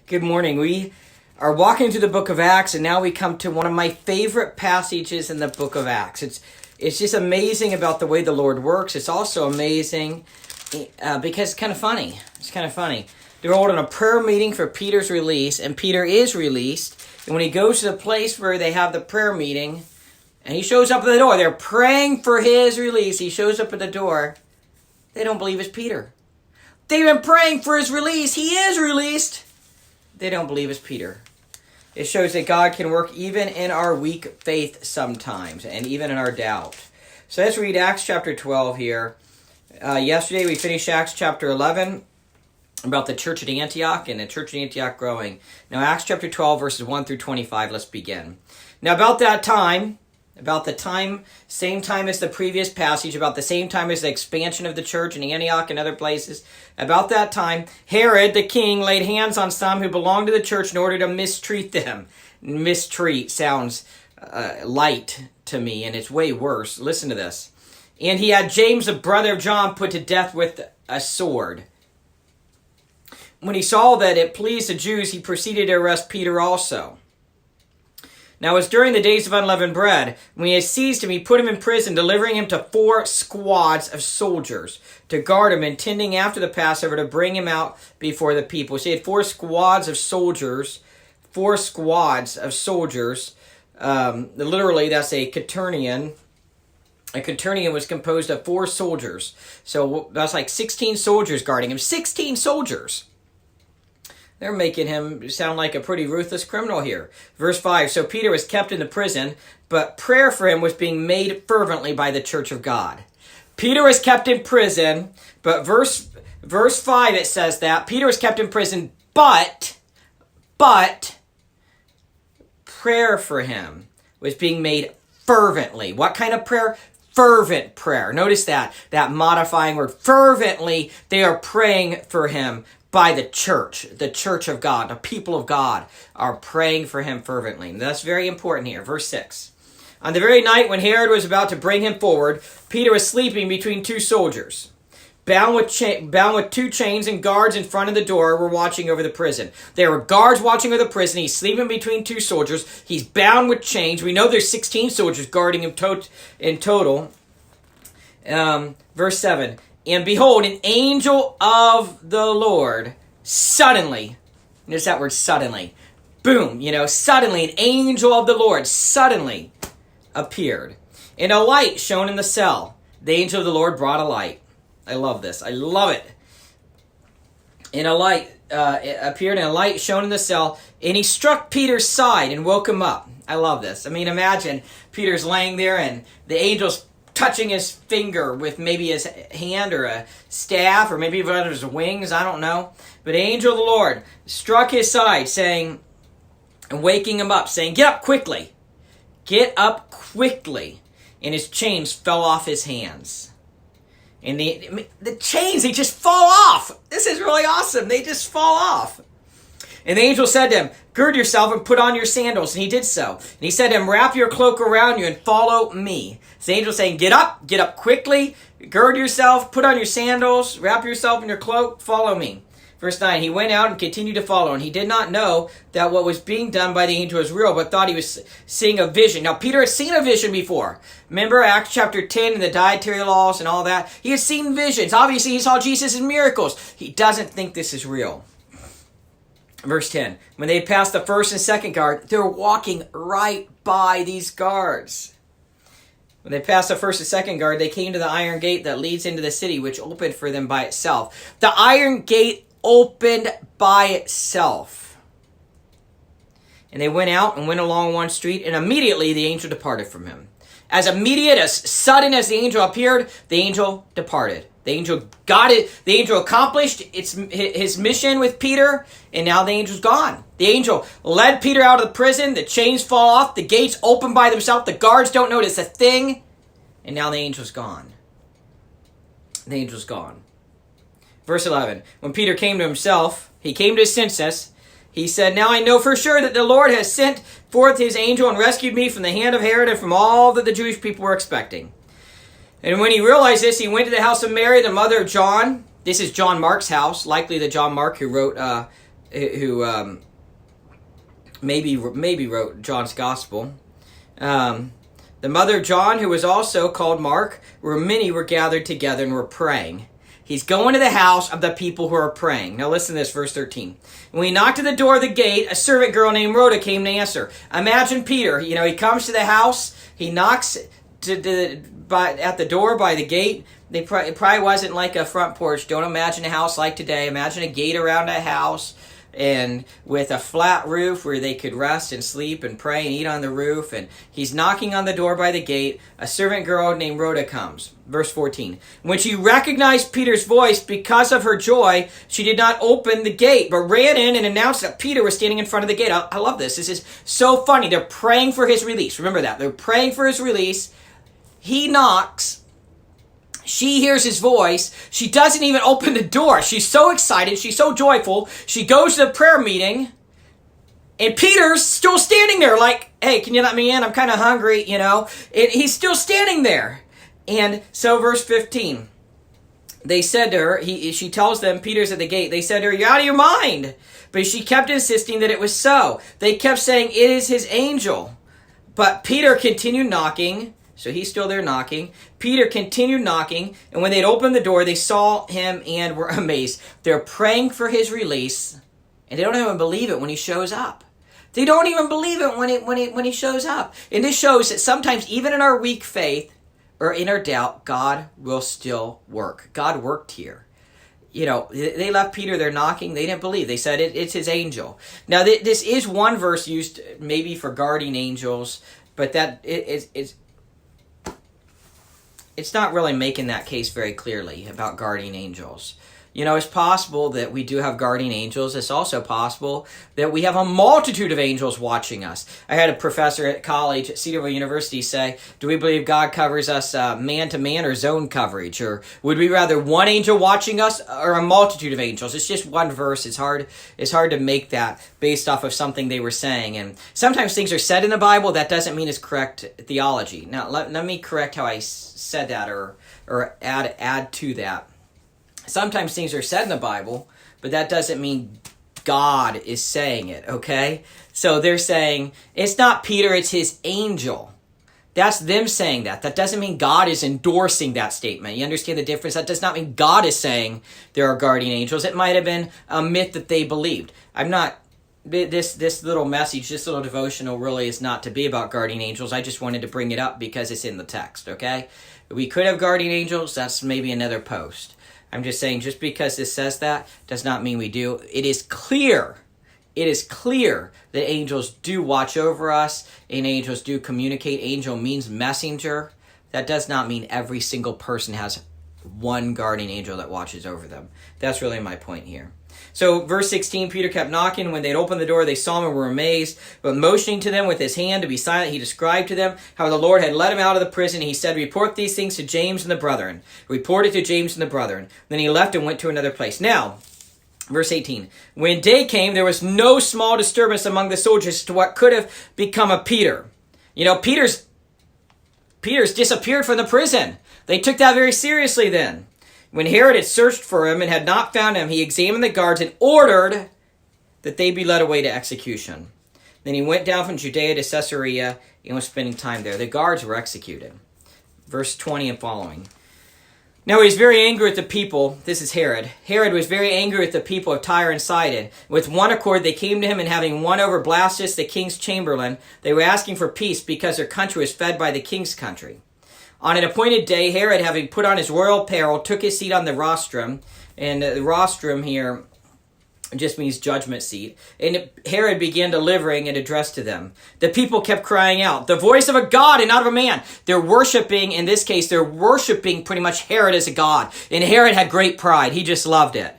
Good morning. We are walking through the book of Acts, and now we come to one of my favorite passages in the book of Acts. It's just amazing about the way the Lord works. It's also amazing because it's kind of funny. It's kind of funny. They're holding a prayer meeting for Peter's release, and Peter is released. And when he goes to the place where they have the prayer meeting, and he shows up at the door, they're praying for his release. He shows up at the door. They don't believe it's Peter. They've been praying for his release. He is released. They don't believe it's Peter. It shows that God can work even in our weak faith sometimes, and even in our doubt. So let's read Acts chapter 12 here. Yesterday we finished Acts chapter 11 about the church at Antioch and the church at Antioch growing. Now Acts chapter 12 verses 1 through 25, let's begin. Now about the same time as the previous passage, about the same time as the expansion of the church in Antioch and other places, about that time, Herod the king laid hands on some who belonged to the church in order to mistreat them. Mistreat sounds light to me, and it's way worse. Listen to this. And he had James, the brother of John, put to death with a sword. When he saw that it pleased the Jews, he proceeded to arrest Peter also. Now it was during the days of unleavened bread. When he had seized him, he put him in prison, delivering him to 4 squads of soldiers to guard him, intending after the Passover to bring him out before the people. So he had 4 squads of soldiers. 4 squads of soldiers. Literally, that's a quaternion. A quaternion was composed of 4 soldiers. So that's like 16 soldiers guarding him. 16 soldiers! They're making him sound like a pretty ruthless criminal here. Verse 5, so Peter was kept in the prison, but prayer for him was being made fervently by the church of God. Peter was kept in prison, but verse 5 it says that Peter was kept in prison, but prayer for him was being made fervently. What kind of prayer? Fervent prayer. Notice that modifying word. Fervently, they are praying for him. By the church of God, the people of God are praying for him fervently. And that's very important here. Verse 6. On the very night when Herod was about to bring him forward, Peter was sleeping between 2 soldiers. Bound with 2 chains, and guards in front of the door were watching over the prison. There were guards watching over the prison. He's sleeping between 2 soldiers. He's bound with chains. We know there's 16 soldiers guarding him in total. Verse 7. And behold, an angel of the Lord suddenly, notice that word suddenly, boom, suddenly an angel of the Lord suddenly appeared. And a light shone in the cell. The angel of the Lord brought a light. I love this. I love it. And a light appeared, and a light shone in the cell, and he struck Peter's side and woke him up. I love this. I mean, imagine Peter's laying there, and the angel's touching his finger with maybe his hand or a staff or maybe one of his wings, I don't know. But the angel of the Lord struck his side, saying, and waking him up, saying, get up quickly. Get up quickly. And his chains fell off his hands. And the chains, they just fall off. This is really awesome. They just fall off. And the angel said to him, gird yourself and put on your sandals. And he did so. And he said to him, wrap your cloak around you and follow me. So the angel saying, get up quickly, gird yourself, put on your sandals, wrap yourself in your cloak, follow me. Verse 9, he went out and continued to follow, and he did not know that what was being done by the angel was real, but thought he was seeing a vision. Now, Peter had seen a vision before. Remember Acts chapter 10 and the dietary laws and all that? He had seen visions. Obviously, he saw Jesus' miracles. He doesn't think this is real. Verse 10, when they had passed the first and second guard, they were walking right by these guards. When they passed the first and second guard, they came to the iron gate that leads into the city, which opened for them by itself. The iron gate opened by itself. And they went out and went along one street, and immediately the angel departed from him. As immediate, as sudden as the angel appeared, the angel departed. The angel got it. The angel accomplished his mission with Peter, and now the angel's gone. The angel led Peter out of the prison. The chains fall off. The gates open by themselves. The guards don't notice a thing. And now the angel's gone. The angel's gone. Verse 11. When Peter came to himself, he came to his senses. He said, now I know for sure that the Lord has sent forth his angel and rescued me from the hand of Herod and from all that the Jewish people were expecting. And when he realized this, he went to the house of Mary, the mother of John. This is John Mark's house, likely the John Mark who wrote who maybe wrote John's Gospel. The mother of John, who was also called Mark, where many were gathered together and were praying. He's going to the house of the people who are praying. Now listen to this, verse 13. When he knocked at the door of the gate, a servant girl named Rhoda came to answer. Imagine Peter. He comes to the house. He knocks at the door by the gate. It probably wasn't like a front porch. Don't imagine a house like today. Imagine a gate around a house, and with a flat roof where they could rest and sleep and pray and eat on the roof. And he's knocking on the door by the gate. A servant girl named Rhoda comes. Verse 14. When she recognized Peter's voice, because of her joy, she did not open the gate, but ran in and announced that Peter was standing in front of the gate. I love this. This is so funny. They're praying for his release. Remember that. They're praying for his release. He knocks. She hears his voice. She doesn't even open the door. She's so excited. She's so joyful. She goes to the prayer meeting. And Peter's still standing there like, hey, can you let me in? I'm kind of hungry, he's still standing there. And so verse 15. They said to her, she tells them, Peter's at the gate. They said to her, you're out of your mind. But she kept insisting that it was so. They kept saying, it is his angel. But Peter continued knocking. So he's still there knocking. Peter continued knocking, and when they'd opened the door, they saw him and were amazed. They're praying for his release, and they don't even believe it when he shows up. They don't even believe it when he shows up. And this shows that sometimes, even in our weak faith or in our doubt, God will still work. God worked here. They left Peter there knocking. They didn't believe. They said it's his angel. Now, this is one verse used maybe for guardian angels, but it's not really making that case very clearly about guardian angels. It's possible that we do have guardian angels. It's also possible that we have a multitude of angels watching us. I had a professor at college at Cedarville University say, do we believe God covers us man-to-man or zone coverage? Or would we rather one angel watching us or a multitude of angels? It's just one verse. It's hard to make that based off of something they were saying. And sometimes things are said in the Bible. That doesn't mean it's correct theology. Now, let me correct how I said that or add to that. Sometimes things are said in the Bible, but that doesn't mean God is saying it, okay? So they're saying, it's not Peter, it's his angel. That's them saying that. That doesn't mean God is endorsing that statement. You understand the difference? That does not mean God is saying there are guardian angels. It might have been a myth that they believed. This little message, this little devotional really is not to be about guardian angels. I just wanted to bring it up because it's in the text, okay? We could have guardian angels. That's maybe another post. I'm just saying, just because this says that does not mean we do. It is clear that angels do watch over us and angels do communicate. Angel means messenger. That does not mean every single person has one guardian angel that watches over them. That's really my point here. So verse 16, Peter kept knocking. When they'd opened the door, they saw him and were amazed. But motioning to them with his hand to be silent, he described to them how the Lord had led him out of the prison. He said, report these things to James and the brethren. Report it to James and the brethren. Then he left and went to another place. Now, verse 18, when day came, there was no small disturbance among the soldiers as to what could have become of Peter. Peter's disappeared from the prison. They took that very seriously then. When Herod had searched for him and had not found him, he examined the guards and ordered that they be led away to execution. Then he went down from Judea to Caesarea and was spending time there. The guards were executed. Verse 20 and following. Now he was very angry with the people. This is Herod. Herod was very angry with the people of Tyre and Sidon. With one accord they came to him, and having won over Blastus, the king's chamberlain, they were asking for peace because their country was fed by the king's country. On an appointed day, Herod, having put on his royal apparel, took his seat on the rostrum. And the rostrum here just means judgment seat. And Herod began delivering an address to them. The people kept crying out, the voice of a god and not of a man. They're worshiping, in this case, they're worshiping pretty much Herod as a god. And Herod had great pride. He just loved it.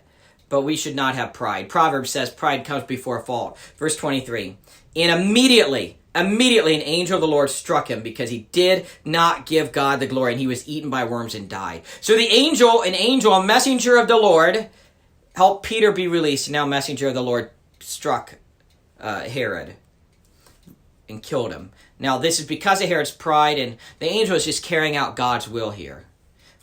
But we should not have pride. Proverbs says pride comes before a fall. Verse 23. And immediately an angel of the Lord struck him because he did not give God the glory, and he was eaten by worms and died. So the angel, a messenger of the Lord, helped Peter be released. And now a messenger of the Lord struck Herod and killed him. Now this is because of Herod's pride, and the angel is just carrying out God's will here.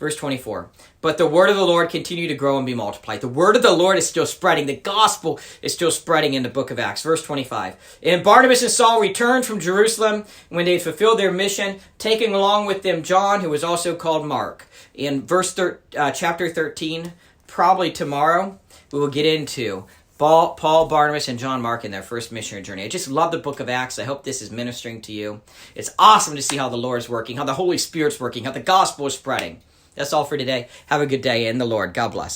Verse 24. But the word of the Lord continued to grow and be multiplied. The word of the Lord is still spreading. The gospel is still spreading in the book of Acts. Verse 25. And Barnabas and Saul returned from Jerusalem when they had fulfilled their mission, taking along with them John, who was also called Mark. In chapter 13, probably tomorrow, we will get into Paul, Barnabas, and John Mark in their first missionary journey. I just love the book of Acts. I hope this is ministering to you. It's awesome to see how the Lord is working, how the Holy Spirit's working, how the gospel is spreading. That's all for today. Have a good day in the Lord. God bless.